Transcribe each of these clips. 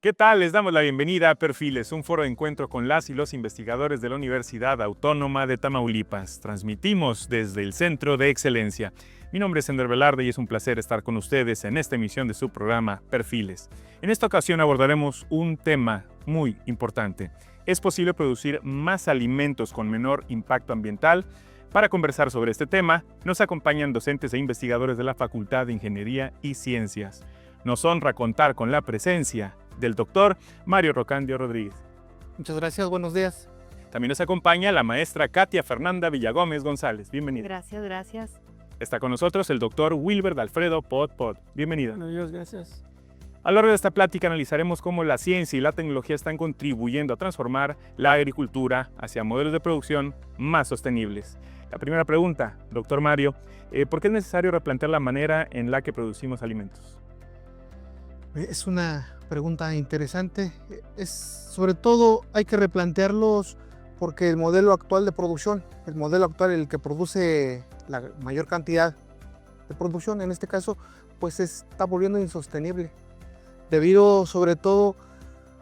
¿Qué tal? Les damos la bienvenida a Perfiles, un foro de encuentro con las y los investigadores de la Universidad Autónoma de Tamaulipas. Transmitimos desde el Centro de Excelencia. Mi nombre es Ender Velarde y es un placer estar con ustedes en esta emisión de su programa Perfiles. En esta ocasión abordaremos un tema muy importante. ¿Es posible producir más alimentos con menor impacto ambiental? Para conversar sobre este tema, nos acompañan docentes e investigadores de la Facultad de Ingeniería y Ciencias. Nos honra contar con la presencia del doctor Mario Rocandio Rodríguez. Muchas gracias, buenos días. También nos acompaña la maestra Katia Fernanda Villagómez González. Bienvenida. Gracias. Está con nosotros el doctor Wilbert Alfredo Pod. Bienvenida. Buenos días, gracias. A lo largo de esta plática analizaremos cómo la ciencia y la tecnología están contribuyendo a transformar la agricultura hacia modelos de producción más sostenibles. La primera pregunta, doctor Mario, ¿por qué es necesario replantear la manera en la que producimos alimentos? Es una pregunta interesante. Sobre todo hay que replantearlos porque el modelo actual de producción, el modelo actual, el que produce la mayor cantidad de producción, en este caso, pues se está volviendo insostenible, debido sobre todo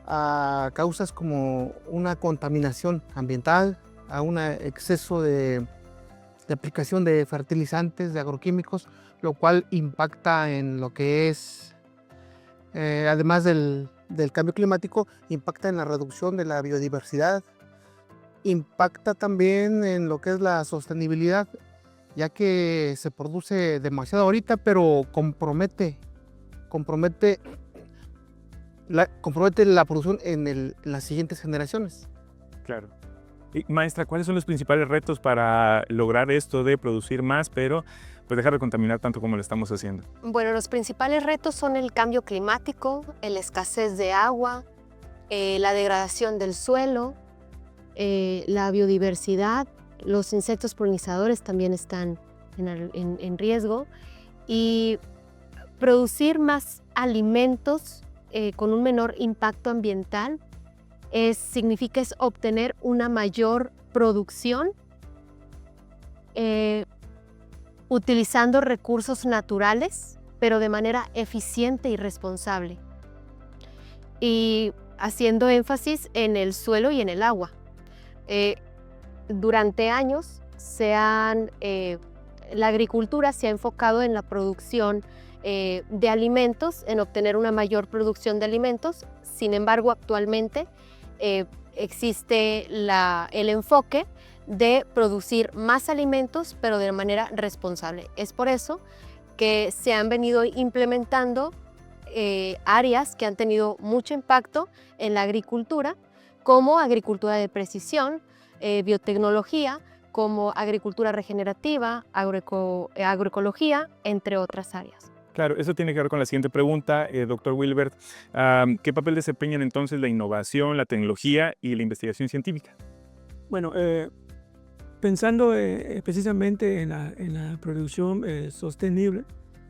a causas como una contaminación ambiental, a un exceso de aplicación de fertilizantes, de agroquímicos, lo cual impacta en lo que es además del cambio climático, impacta en la reducción de la biodiversidad, impacta también en lo que es la sostenibilidad, ya que se produce demasiado ahorita, pero compromete la producción en las siguientes generaciones. Claro. Y, maestra, ¿cuáles son los principales retos para lograr esto de producir más, pero pues dejar de contaminar tanto como lo estamos haciendo? Bueno, los principales retos son el cambio climático, la escasez de agua, la degradación del suelo, la biodiversidad, los insectos polinizadores también están en riesgo, y producir más alimentos con un menor impacto ambiental significa obtener una mayor producción utilizando recursos naturales, pero de manera eficiente y responsable, y haciendo énfasis en el suelo y en el agua. Durante años la agricultura se ha enfocado en la producción de alimentos, en obtener una mayor producción de alimentos. Sin embargo, actualmente existe el enfoque de producir más alimentos, pero de manera responsable. Es por eso que se han venido implementando áreas que han tenido mucho impacto en la agricultura, como agricultura de precisión, biotecnología, como agricultura regenerativa, agroecología, entre otras áreas. Claro, eso tiene que ver con la siguiente pregunta, doctor Wilbert. ¿Qué papel desempeñan entonces la innovación, la tecnología y la investigación científica? Bueno, pensando precisamente en la producción sostenible,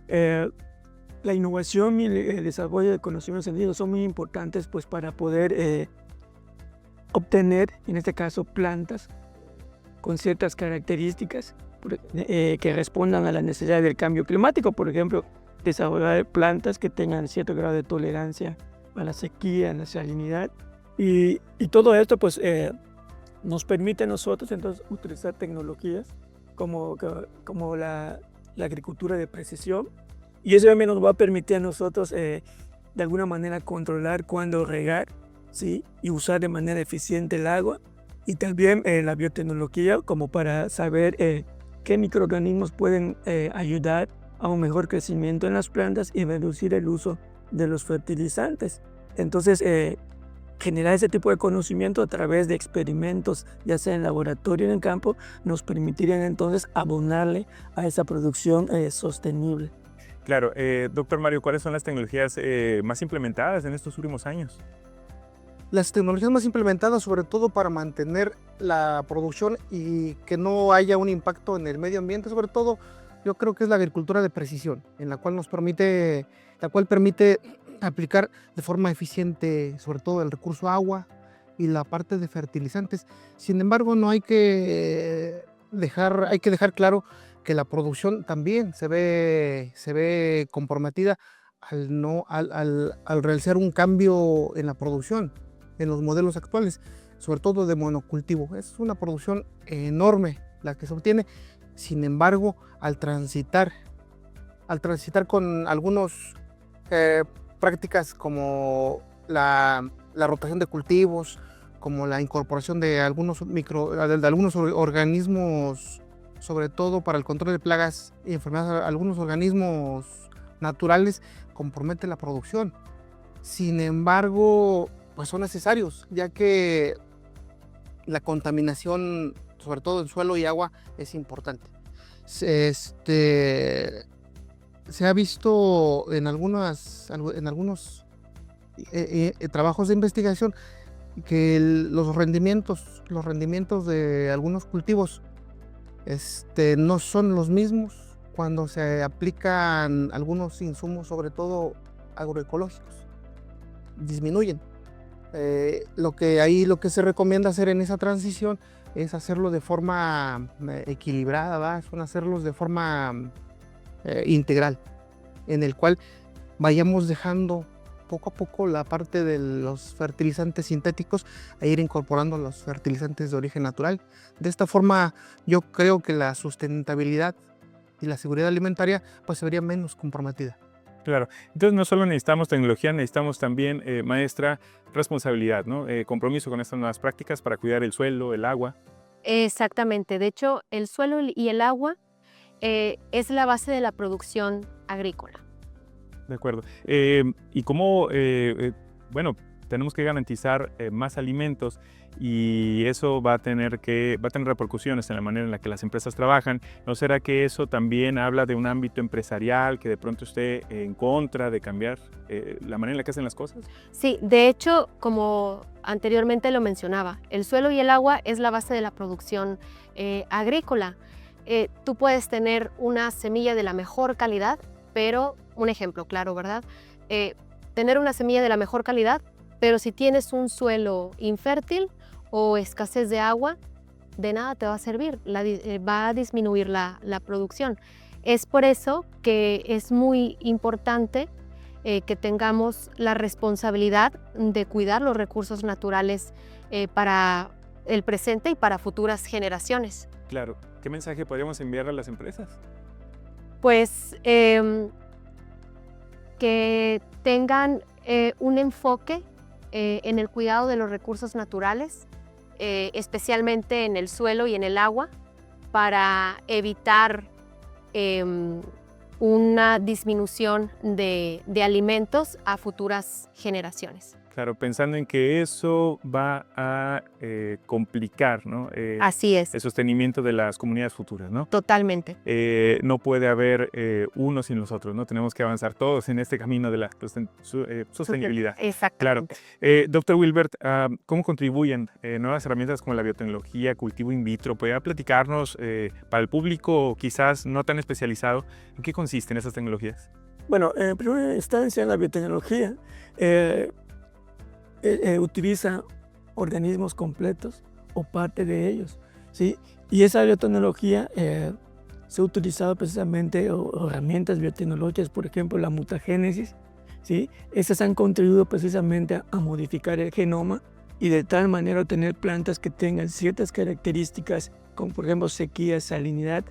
la innovación y el desarrollo de conocimientos científicos son muy importantes pues, para poder obtener, en este caso, plantas con ciertas características que respondan a la necesidad del cambio climático. Por ejemplo, desarrollar plantas que tengan cierto grado de tolerancia a la sequía, a la salinidad. Y todo esto pues, nos permite a nosotros entonces utilizar tecnologías como la agricultura de precisión, y eso también nos va a permitir a nosotros de alguna manera controlar cuándo regar, ¿sí? Y usar de manera eficiente el agua, y también la biotecnología como para saber qué microorganismos pueden ayudar a un mejor crecimiento en las plantas y reducir el uso de los fertilizantes. Entonces, generar ese tipo de conocimiento a través de experimentos, ya sea en laboratorio o en el campo, nos permitirían entonces abonarle a esa producción sostenible. Claro, doctor Mario, ¿cuáles son las tecnologías más implementadas en estos últimos años? Las tecnologías más implementadas, sobre todo para mantener la producción y que no haya un impacto en el medio ambiente, sobre todo, yo creo que es la agricultura de precisión, en la cual permite aplicar de forma eficiente, sobre todo el recurso agua y la parte de fertilizantes. Sin embargo, hay que dejar claro que la producción también se ve comprometida al realizar un cambio en la producción, en los modelos actuales, sobre todo de monocultivo. Es una producción enorme la que se obtiene. Sin embargo, al transitar con algunas prácticas como la rotación de cultivos, como la incorporación de algunos organismos, sobre todo para el control de plagas y enfermedades, algunos organismos naturales, compromete la producción. Sin embargo, pues son necesarios, ya que la contaminación, sobre todo en suelo y agua, es importante. Se ha visto en algunos trabajos de investigación que los rendimientos de algunos cultivos no son los mismos cuando se aplican algunos insumos, sobre todo agroecológicos. Disminuyen. Lo que se recomienda hacer en esa transición es hacerlo de forma equilibrada, ¿va? Son hacerlos de forma integral, en el cual vayamos dejando poco a poco la parte de los fertilizantes sintéticos e ir incorporando los fertilizantes de origen natural. De esta forma, yo creo que la sustentabilidad y la seguridad alimentaria pues se vería menos comprometida. Claro, entonces no solo necesitamos tecnología, necesitamos también, maestra, responsabilidad, ¿no? Compromiso con estas nuevas prácticas para cuidar el suelo, el agua. Exactamente. De hecho, el suelo y el agua es la base de la producción agrícola. De acuerdo. Y cómo, bueno, tenemos que garantizar más alimentos y eso va a tener repercusiones en la manera en la que las empresas trabajan. ¿No será que eso también habla de un ámbito empresarial que de pronto esté en contra de cambiar la manera en la que hacen las cosas? Sí, de hecho, como anteriormente lo mencionaba, el suelo y el agua es la base de la producción agrícola. Tú puedes tener una semilla de la mejor calidad, pero un ejemplo claro, ¿verdad? Tener una semilla de la mejor calidad, pero si tienes un suelo infértil o escasez de agua, de nada te va a servir, va a disminuir la producción. Es por eso que es muy importante que tengamos la responsabilidad de cuidar los recursos naturales para el presente y para futuras generaciones. Claro. ¿Qué mensaje podríamos enviar a las empresas? Pues que tengan un enfoque en el cuidado de los recursos naturales, especialmente en el suelo y en el agua, para evitar una disminución de alimentos a futuras generaciones. Claro, pensando en que eso va a complicar, ¿no? Así es. El sostenimiento de las comunidades futuras, ¿no? Totalmente. No puede haber unos sin los otros, ¿no? Tenemos que avanzar todos en este camino de la sostenibilidad. Exactamente. Claro. Dr. Wilbert, ¿cómo contribuyen nuevas herramientas como la biotecnología, cultivo in vitro? ¿Podría platicarnos para el público quizás no tan especializado en qué consisten esas tecnologías? Bueno, en primera instancia, la biotecnología utiliza organismos completos o parte de ellos, ¿sí? Y esa biotecnología se ha utilizado precisamente herramientas biotecnológicas, por ejemplo, la mutagénesis, ¿sí? Estas han contribuido precisamente a modificar el genoma y de tal manera obtener plantas que tengan ciertas características, como por ejemplo sequía, salinidad.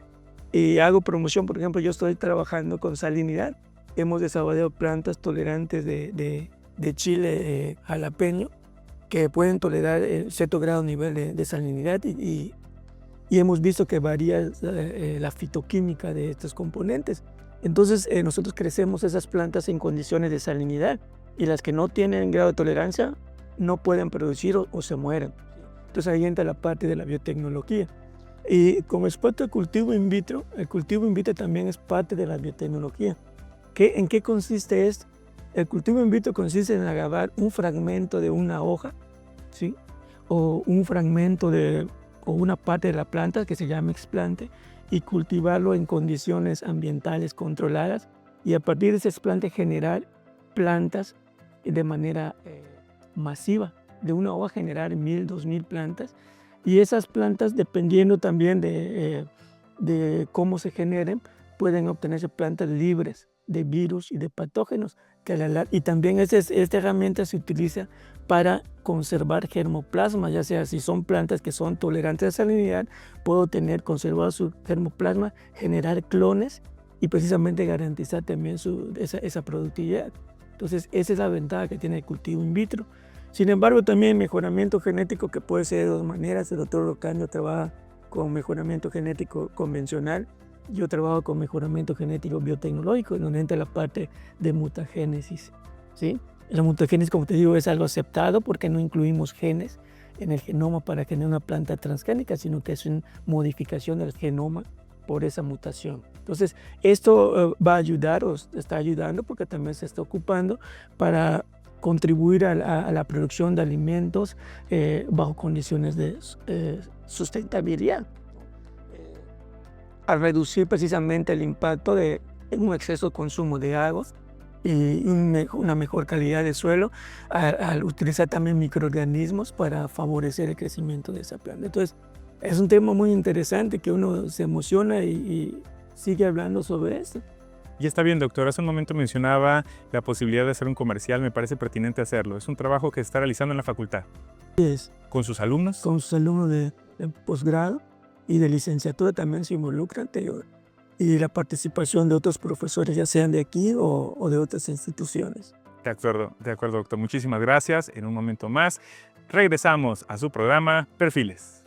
Y hago promoción, por ejemplo, yo estoy trabajando con salinidad. Hemos desarrollado plantas tolerantes de chile jalapeño que pueden tolerar cierto grado nivel de salinidad y hemos visto que varía la fitoquímica de estos componentes. Entonces nosotros crecemos esas plantas en condiciones de salinidad y las que no tienen grado de tolerancia no pueden producir o se mueren. Entonces ahí entra la parte de la biotecnología. Y con respecto al cultivo in vitro, el cultivo in vitro también es parte de la biotecnología. ¿En qué consiste esto? El cultivo in vitro consiste en agarrar un fragmento de una hoja, ¿sí? O un fragmento o una parte de la planta que se llama explante y cultivarlo en condiciones ambientales controladas y a partir de ese explante generar plantas de manera masiva. De una hoja generar 1000, 2000 plantas y esas plantas, dependiendo también de cómo se generen, pueden obtenerse plantas libres de virus y de patógenos. Y también esta herramienta se utiliza para conservar germoplasma, ya sea si son plantas que son tolerantes a salinidad, puedo conservado su germoplasma, generar clones y precisamente garantizar también esa productividad. Entonces, esa es la ventaja que tiene el cultivo in vitro. Sin embargo, también mejoramiento genético, que puede ser de dos maneras. El doctor Ocaño trabaja con mejoramiento genético convencional. Yo trabajo con mejoramiento genético biotecnológico, donde entra la parte de mutagénesis, ¿sí? La mutagénesis, como te digo, es algo aceptado porque no incluimos genes en el genoma para generar una planta transgénica, sino que es una modificación del genoma por esa mutación. Entonces, esto va a ayudar o está ayudando porque también se está ocupando para contribuir a la producción de alimentos bajo condiciones de sustentabilidad, a reducir precisamente el impacto de un exceso de consumo de agua y una mejor calidad de suelo, al utilizar también microorganismos para favorecer el crecimiento de esa planta. Entonces, es un tema muy interesante que uno se emociona y sigue hablando sobre esto. Y está bien, doctor. Hace un momento mencionaba la posibilidad de hacer un comercial. Me parece pertinente hacerlo. Es un trabajo que está realizando en la facultad. ¿Con sus alumnos? Con sus alumnos de posgrado y de licenciatura también se involucran. Y la participación de otros profesores, ya sean de aquí o de otras instituciones. De acuerdo, doctor. Muchísimas gracias. En un momento más regresamos a su programa Perfiles.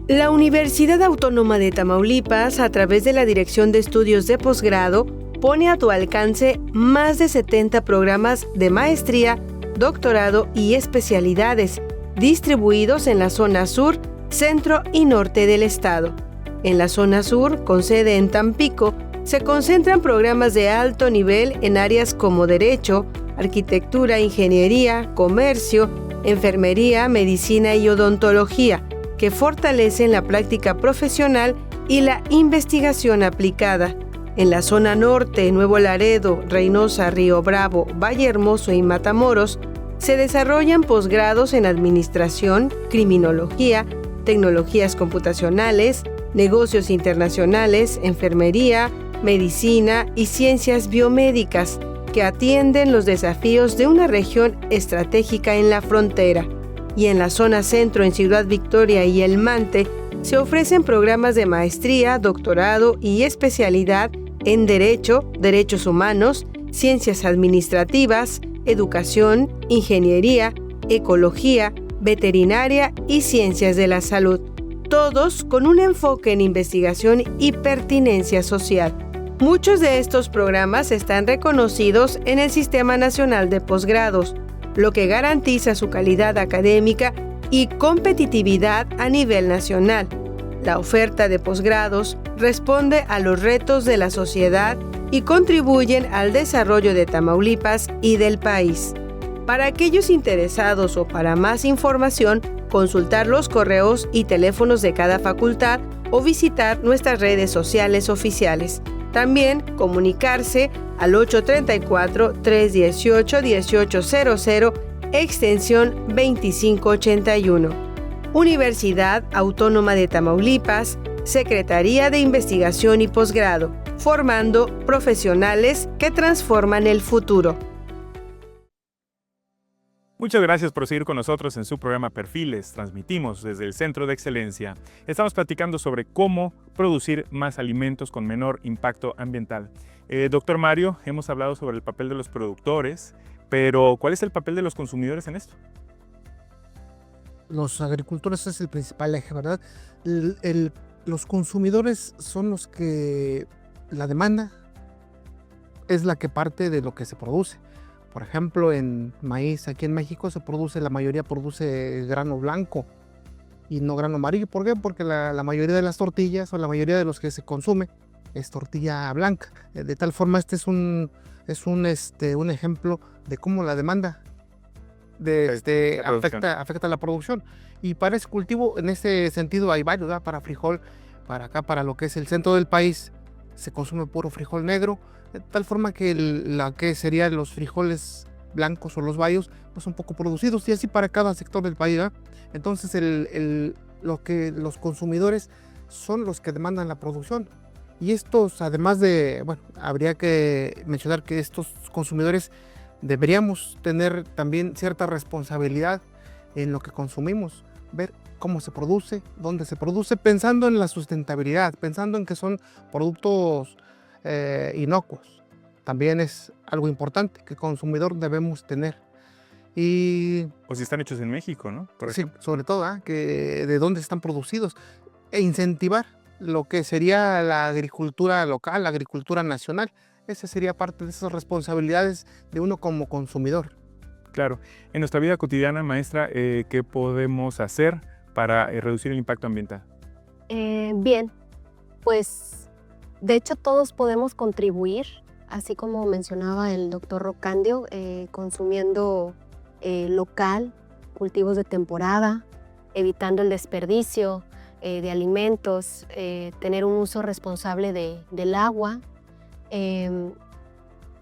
La Universidad Autónoma de Tamaulipas, a través de la Dirección de Estudios de Posgrado, pone a tu alcance más de 70 programas de maestría, doctorado y especialidades, distribuidos en la zona sur, centro y norte del estado. En la zona sur, con sede en Tampico, se concentran programas de alto nivel en áreas como Derecho, Arquitectura, Ingeniería, Comercio, Enfermería, Medicina y Odontología, que fortalecen la práctica profesional y la investigación aplicada. En la zona norte, Nuevo Laredo, Reynosa, Río Bravo, Valle Hermoso y Matamoros, se desarrollan posgrados en Administración, Criminología, Tecnologías Computacionales, Negocios Internacionales, Enfermería, Medicina y Ciencias Biomédicas, que atienden los desafíos de una región estratégica en la frontera. Y en la zona centro, en Ciudad Victoria y El Mante, se ofrecen programas de maestría, doctorado y especialidad en Derecho, Derechos Humanos, Ciencias Administrativas, Educación, Ingeniería, Ecología, Veterinaria y Ciencias de la Salud, todos con un enfoque en investigación y pertinencia social. Muchos de estos programas están reconocidos en el Sistema Nacional de Posgrados, lo que garantiza su calidad académica y competitividad a nivel nacional. La oferta de posgrados responde a los retos de la sociedad y contribuyen al desarrollo de Tamaulipas y del país. Para aquellos interesados o para más información, consultar los correos y teléfonos de cada facultad o visitar nuestras redes sociales oficiales. También comunicarse al 834-318-1800, extensión 2581. Universidad Autónoma de Tamaulipas, Secretaría de Investigación y Posgrado, formando profesionales que transforman el futuro. Muchas gracias por seguir con nosotros en su programa Perfiles. Transmitimos desde el Centro de Excelencia. Estamos platicando sobre cómo producir más alimentos con menor impacto ambiental. Doctor Mario, hemos hablado sobre el papel de los productores, pero ¿cuál es el papel de los consumidores en esto? Los agricultores es el principal eje, ¿verdad? Los consumidores son los que la demanda es la que parte de lo que se produce. Por ejemplo, en maíz aquí en México la mayoría produce grano blanco y no grano amarillo. ¿Por qué? Porque la mayoría de las tortillas o la mayoría de los que se consume es tortilla blanca. De tal forma este es un ejemplo de cómo la demanda afecta la producción. Y para ese cultivo, en ese sentido, hay varios, ¿verdad? Para frijol, para acá, para lo que es el centro del país, se consume puro frijol negro, de tal forma que serían los frijoles blancos o los bayos pues son poco producidos, y así para cada sector del país, ¿verdad? Entonces lo que los consumidores son los que demandan la producción. Y estos, además de, bueno, habría que mencionar que estos consumidores deberíamos tener también cierta responsabilidad en lo que consumimos, ver cómo se produce, dónde se produce, pensando en la sustentabilidad, pensando en que son productos inocuos. También es algo importante que el consumidor debemos tener. Y O si están hechos en México, ¿no? Por sí, ejemplo. sobre todo, que de dónde están producidos, e incentivar lo que sería la agricultura local, la agricultura nacional. Esa sería parte de esas responsabilidades de uno como consumidor. Claro. En nuestra vida cotidiana, maestra, ¿qué podemos hacer para reducir el impacto ambiental? Bien, pues de hecho todos podemos contribuir, así como mencionaba el doctor Rocandio, consumiendo local, cultivos de temporada, evitando el desperdicio de alimentos, tener un uso responsable del agua.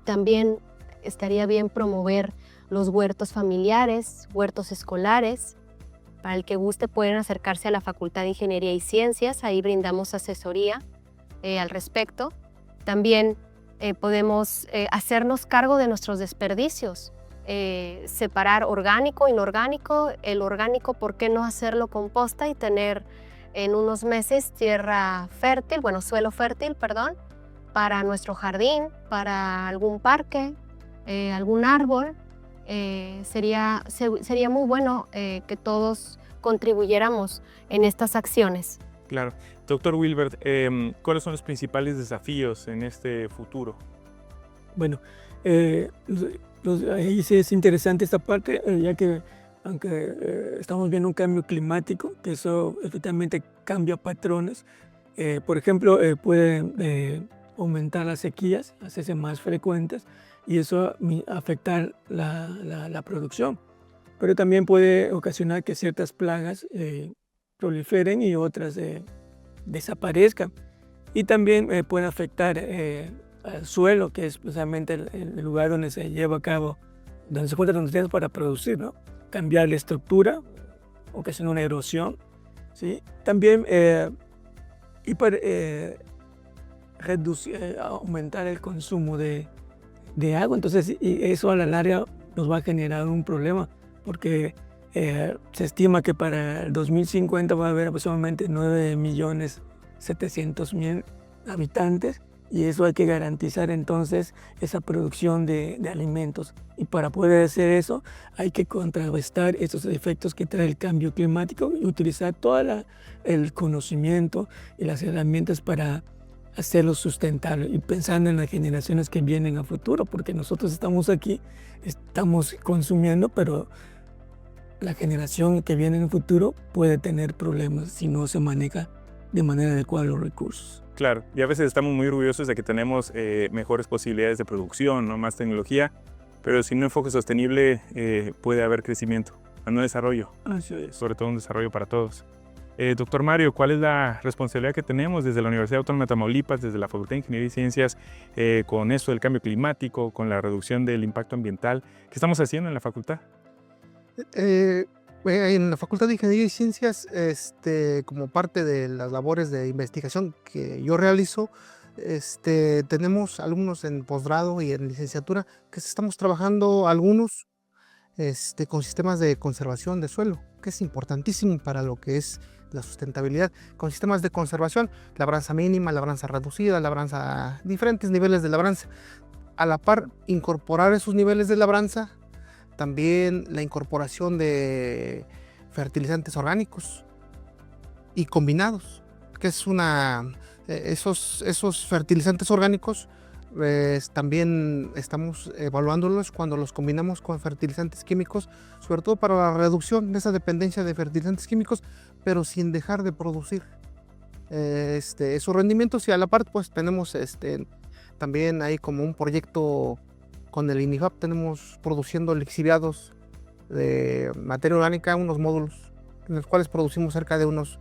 También estaría bien promover los huertos familiares, huertos escolares. Para el que guste pueden acercarse a la Facultad de Ingeniería y Ciencias, ahí brindamos asesoría al respecto. También podemos hacernos cargo de nuestros desperdicios, separar orgánico, inorgánico. El orgánico, ¿por qué no hacerlo composta y tener en unos meses tierra fértil, bueno, suelo fértil, perdón, para nuestro jardín, para algún parque, algún árbol? Sería muy bueno que todos contribuyéramos en estas acciones. Claro. Doctor Wilbert, ¿cuáles son los principales desafíos en este futuro? Bueno, ahí sí es interesante esta parte, ya que aunque estamos viendo un cambio climático, que eso efectivamente cambia patrones. Por ejemplo, puede aumentar las sequías, hacerse más frecuentes, y eso afectar la producción. Pero también puede ocasionar que ciertas plagas proliferen y otras desaparezcan. Y también puede afectar al suelo, que es precisamente el lugar donde se lleva a cabo, donde se encuentran los nutrientes para producir, ¿no? Cambiar la estructura, ocasionar una erosión, ¿sí? También aumentar el consumo de agua. Entonces, y eso a la larga nos va a generar un problema, porque se estima que para el 2050 va a haber aproximadamente 9.700.000 habitantes, y eso hay que garantizar entonces esa producción de alimentos. Y para poder hacer eso hay que contrarrestar esos efectos que trae el cambio climático y utilizar todo el conocimiento y las herramientas para hacerlo sustentable, y pensando en las generaciones que vienen a futuro, porque nosotros estamos aquí, estamos consumiendo, pero la generación que viene en el futuro puede tener problemas si no se maneja de manera adecuada los recursos. Claro, y a veces estamos muy orgullosos de que tenemos mejores posibilidades de producción, ¿no? Más tecnología, pero sin un enfoque sostenible puede haber crecimiento, no desarrollo, Así es. sobre todo un desarrollo para todos. Doctor Mario, ¿cuál es la responsabilidad que tenemos desde la Universidad Autónoma de Tamaulipas, desde la Facultad de Ingeniería y Ciencias, con esto del cambio climático, con la reducción del impacto ambiental? ¿Qué estamos haciendo en la facultad? En la Facultad de Ingeniería y Ciencias, como parte de las labores de investigación que yo realizo, tenemos alumnos en posgrado y en licenciatura que estamos trabajando algunos con sistemas de conservación de suelo, que es importantísimo para lo que es la sustentabilidad, con sistemas de conservación, labranza mínima, labranza reducida, labranza, diferentes niveles de labranza. A la par, incorporar esos niveles de labranza, también la incorporación de fertilizantes orgánicos y combinados, que es esos fertilizantes orgánicos, también estamos evaluándolos cuando los combinamos con fertilizantes químicos, sobre todo para la reducción de esa dependencia de fertilizantes químicos, pero sin dejar de producir esos rendimientos. Y a la par, pues tenemos también ahí como un proyecto con el INIFAP, tenemos produciendo lixiviados de materia orgánica, unos módulos en los cuales producimos cerca de unos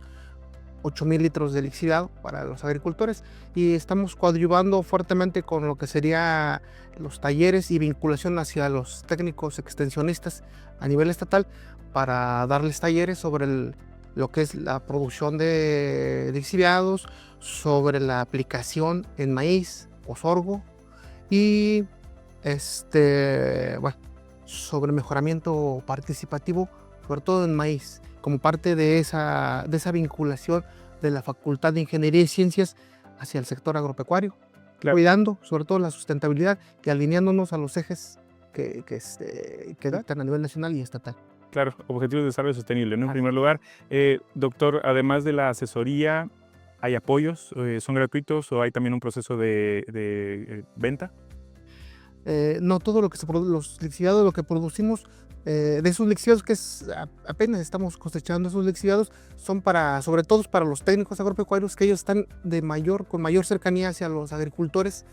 8,000 litros de lixiviado para los agricultores, y estamos coadyuvando fuertemente con lo que sería los talleres y vinculación hacia los técnicos extensionistas a nivel estatal para darles talleres sobre lo que es la producción de lixiviados, sobre la aplicación en maíz o sorgo y sobre mejoramiento participativo, sobre todo en maíz, como parte de esa vinculación de la Facultad de Ingeniería y Ciencias hacia el sector agropecuario, Claro. cuidando sobre todo la sustentabilidad y alineándonos a los ejes que dictan a nivel nacional y estatal. Claro, objetivos de desarrollo sostenible, ¿no? En Así primer lugar, doctor, además de la asesoría, ¿hay apoyos? ¿Son gratuitos o hay también un proceso de venta? No todo lo que los lixiviados, lo que producimos, de esos lixiviados que apenas estamos cosechando, esos lixiviados son sobre todo para los técnicos agropecuarios, que ellos están con mayor cercanía hacia los agricultores.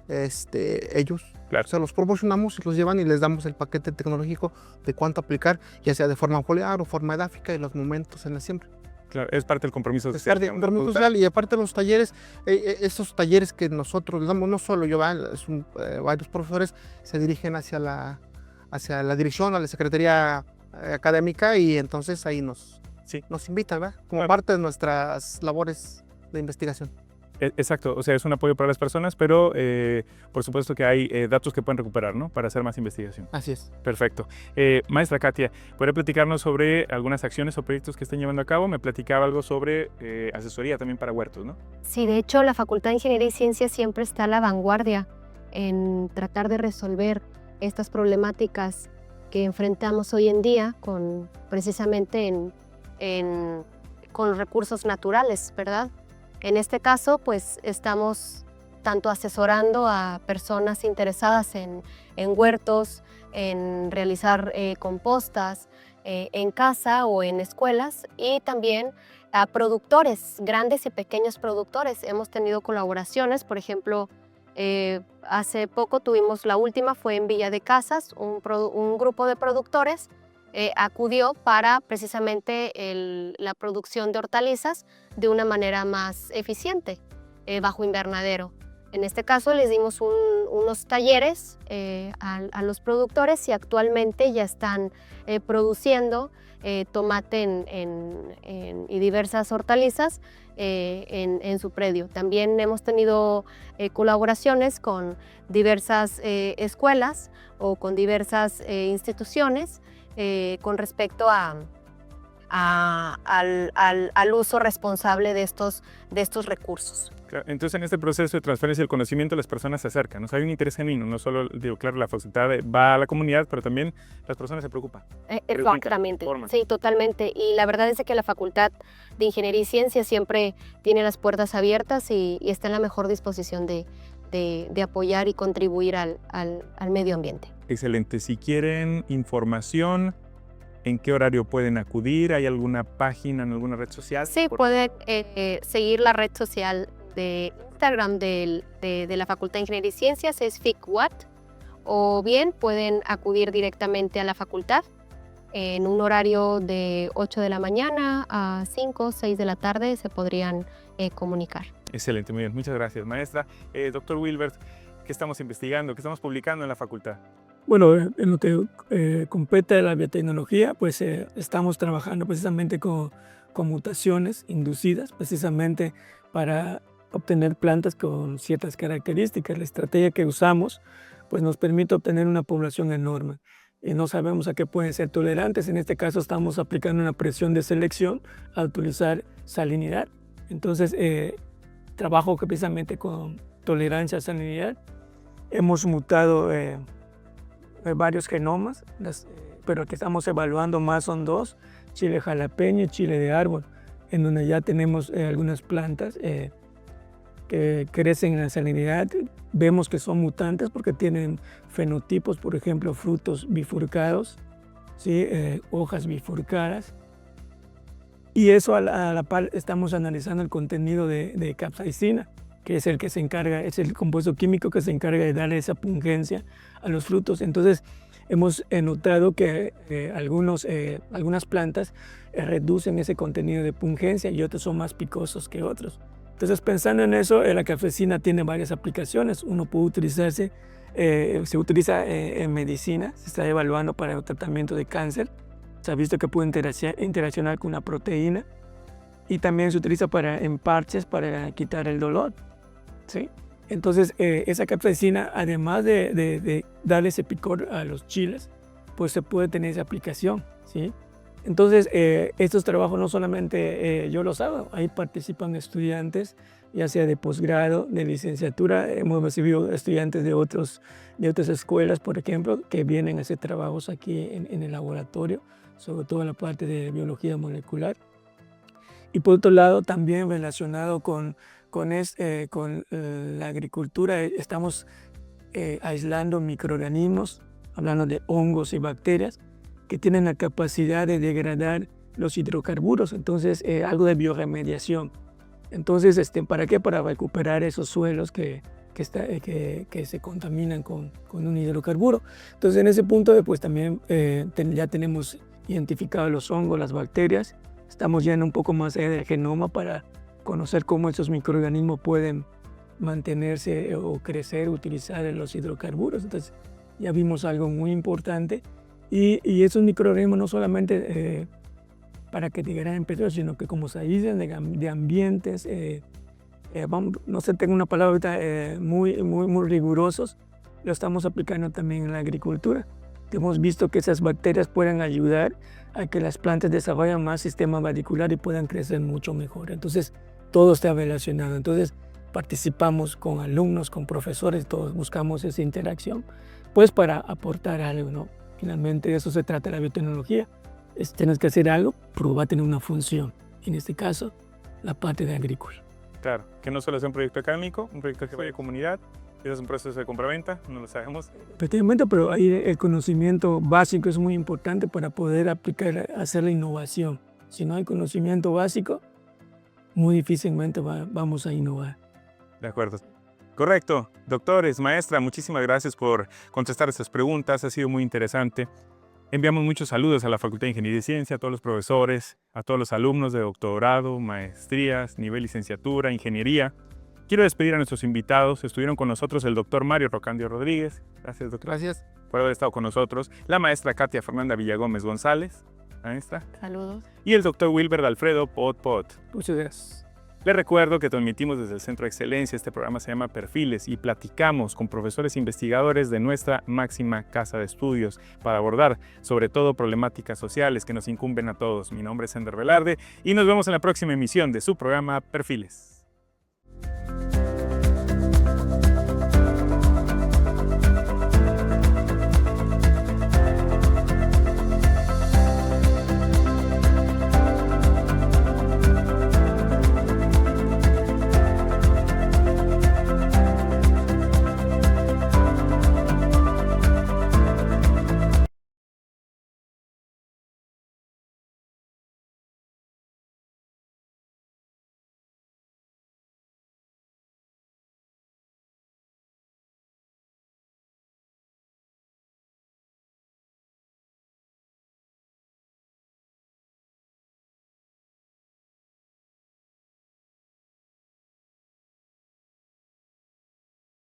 Ellos Claro. se los proporcionamos y los llevan y les damos el paquete tecnológico de cuánto aplicar, ya sea de forma foliar o forma edáfica y los momentos en la siembra. Claro, es parte del compromiso Es social. parte de un digamos, compromiso social, y aparte de los talleres, esos talleres que nosotros les damos, no solo yo, varios profesores se dirigen hacia la dirección, a la secretaría académica, y entonces ahí nos invitan, ¿verdad? Como Claro. parte de nuestras labores de investigación. Exacto, o sea, es un apoyo para las personas, pero por supuesto que hay datos que pueden recuperar, ¿no? Para hacer más investigación. Así es. Perfecto. Maestra Katia, ¿podría platicarnos sobre algunas acciones o proyectos que estén llevando a cabo? Me platicaba algo sobre asesoría también para huertos, ¿no? Sí, de hecho, la Facultad de Ingeniería y Ciencias siempre está a la vanguardia en tratar de resolver estas problemáticas que enfrentamos hoy en día precisamente con recursos naturales, ¿verdad? En este caso, pues estamos tanto asesorando a personas interesadas en huertos, en realizar compostas en casa o en escuelas, y también a productores, grandes y pequeños productores. Hemos tenido colaboraciones, por ejemplo, hace poco la última fue en Villa de Casas, un grupo de productores acudió para precisamente la producción de hortalizas de una manera más eficiente, bajo invernadero. En este caso les dimos unos talleres a los productores, y actualmente ya están produciendo tomate y diversas hortalizas en su predio. También hemos tenido colaboraciones con diversas escuelas o con diversas instituciones con respecto al uso responsable de estos recursos. Claro, entonces, en este proceso de transferencia del conocimiento, las personas se acercan, ¿no? O sea, hay un interés genuino, no solo, claro, la facultad va a la comunidad, pero también las personas se preocupan. Exactamente, informan. sí, totalmente. Y la verdad es que la Facultad de Ingeniería y Ciencias siempre tiene las puertas abiertas y está en la mejor disposición de apoyar y contribuir al medio ambiente. Excelente. Si quieren información, ¿en qué horario pueden acudir? ¿Hay alguna página en alguna red social? Sí, pueden seguir la red social de Instagram de la Facultad de Ingeniería y Ciencias, es FICWAT, o bien pueden acudir directamente a la facultad en un horario de 8 de la mañana a 5 o 6 de la tarde se podrían comunicar. Excelente, muy bien. Muchas gracias, maestra. Doctor Wilbert, ¿qué estamos investigando? ¿Qué estamos publicando en la facultad? Bueno, en lo que compete a la biotecnología, pues estamos trabajando precisamente con mutaciones inducidas, precisamente para obtener plantas con ciertas características. La estrategia que usamos pues nos permite obtener una población enorme. Y no sabemos a qué pueden ser tolerantes. En este caso estamos aplicando una presión de selección al utilizar salinidad. Entonces, trabajo precisamente con tolerancia a salinidad. Hemos mutado varios genomas, pero que estamos evaluando más son 2, chile jalapeño y chile de árbol, en donde ya tenemos algunas plantas que crecen en la salinidad. Vemos que son mutantes porque tienen fenotipos, por ejemplo, frutos bifurcados, ¿sí? Hojas bifurcadas. Y eso a la par estamos analizando el contenido de capsaicina, que es es el compuesto químico que se encarga de darle esa pungencia a los frutos. Entonces, hemos notado que algunas plantas reducen ese contenido de pungencia y otros son más picosos que otros. Entonces, pensando en eso, la cafecina tiene varias aplicaciones. Uno puede utilizarse, se utiliza en medicina, se está evaluando para el tratamiento de cáncer. Se ha visto que puede interaccionar con una proteína y también se utiliza en parches para quitar el dolor, ¿sí? Entonces, esa cafecina, además de darle ese picor a los chiles, pues se puede tener esa aplicación, ¿sí? Entonces, estos trabajos no solamente yo los hago, ahí participan estudiantes, ya sea de posgrado, de licenciatura. Hemos recibido estudiantes de otras escuelas, por ejemplo, que vienen a hacer trabajos aquí en el laboratorio, sobre todo en la parte de biología molecular. Y por otro lado, también relacionado con la agricultura, estamos aislando microorganismos, hablando de hongos y bacterias, que tienen la capacidad de degradar los hidrocarburos, entonces algo de bioremediación. Entonces, ¿para qué? Para recuperar esos suelos que se contaminan con un hidrocarburo. Entonces, en ese punto, pues también ya tenemos identificados los hongos, las bacterias. Estamos yendo un poco más allá del genoma para conocer cómo esos microorganismos pueden mantenerse o crecer, utilizar los hidrocarburos. Entonces, ya vimos algo muy importante. Y esos microorganismos no solamente para que degraden petróleo, sino que como se aíslan de ambientes, no sé, tengo una palabra ahorita, muy rigurosos, lo estamos aplicando también en la agricultura. Hemos visto que esas bacterias pueden ayudar a que las plantas desarrollen más sistema radicular y puedan crecer mucho mejor. Entonces, todo está relacionado. Entonces, participamos con alumnos, con profesores, todos buscamos esa interacción, pues para aportar algo, ¿no? Finalmente, de eso se trata la biotecnología. Tienes que hacer algo, pero va a tener una función. En este caso, la parte de agrícola. Claro, que no solo sea un proyecto académico, un proyecto que vaya a comunidad, que es un proceso de compraventa, no lo sabemos. Efectivamente, pero ahí el conocimiento básico es muy importante para poder aplicar, hacer la innovación. Si no hay conocimiento básico, muy difícilmente vamos a innovar. De acuerdo. Correcto. Doctores, maestra, muchísimas gracias por contestar estas preguntas. Ha sido muy interesante. Enviamos muchos saludos a la Facultad de Ingeniería y Ciencia, a todos los profesores, a todos los alumnos de doctorado, maestrías, nivel licenciatura, ingeniería. Quiero despedir a nuestros invitados. Estuvieron con nosotros el doctor Mario Rocandio Rodríguez. Gracias, doctor. Gracias. Por haber estado con nosotros. La maestra Katia Fernanda Villagómez González. Maestra. Saludos. Y el doctor Wilber Alfredo Pot. Muchas gracias. Les recuerdo que transmitimos desde el Centro de Excelencia. Este programa se llama Perfiles y platicamos con profesores investigadores de nuestra máxima casa de estudios para abordar sobre todo problemáticas sociales que nos incumben a todos. Mi nombre es Ender Velarde y nos vemos en la próxima emisión de su programa Perfiles.